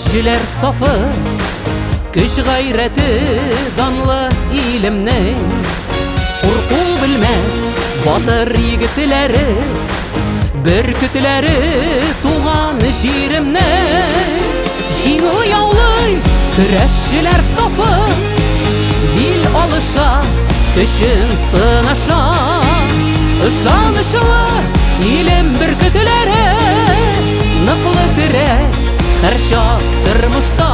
Күрәшчеләр сафы, көч гайрәте данлы илемнең, курку белмәс батыр егетләре, бөркетләре туган җиремнең. Җиңү яулый көрәшчеләр сафы, бил алыша, көчен сынаша. Ышанычлы илем бөркетләре, ныклы терәк һәр чак тормышта,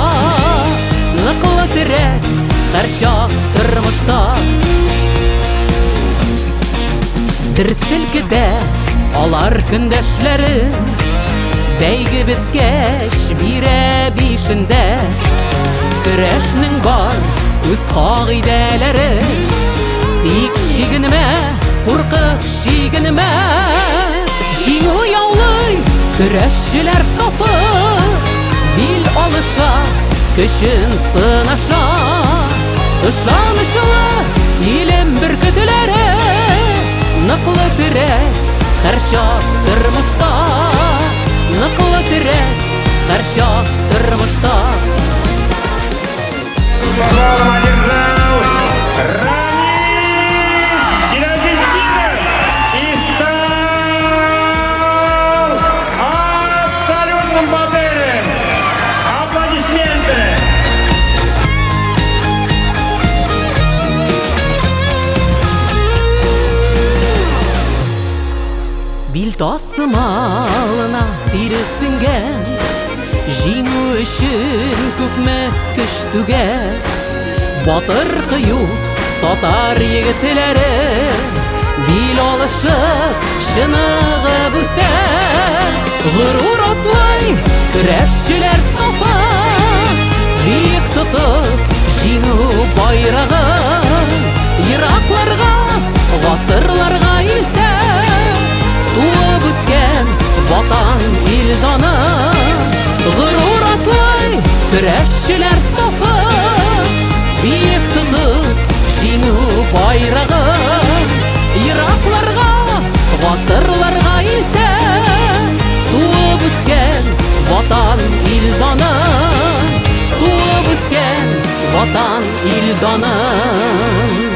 ныклы терәк һәр чак тормышта. Дерселкедә алар көндәшләрен, бәйге беткәч бирә бишендә. Көрәшнең бар үз кагыйдәләре, тик чигенмә, куркып чигенмә. Җиңү яулый көрәшчеләр сафы, бил алыша, көчен сынаша. Ышанычлы илем бөркетләре, ныклы терәк һәр чак тормышта, ныклы терәк һәр чак тормышта. Билтасты малына тиресенгән, җиңү өчен күпме көч түгән. Батыр кыю татар егетләре, бил алышып чыныгып үсә. Горур атлый көрәшчеләр сафы, биек тотып җиңү байрагын. Еракларга, гасырларга илтә, туып үскән ватан илданы. Горур атлый көрәшчеләр сафы, биек тотып җиңү байрагын. Еракларга, гасырларга илтә, туып үскән ватан илданы. Туып үскән ватан илданы.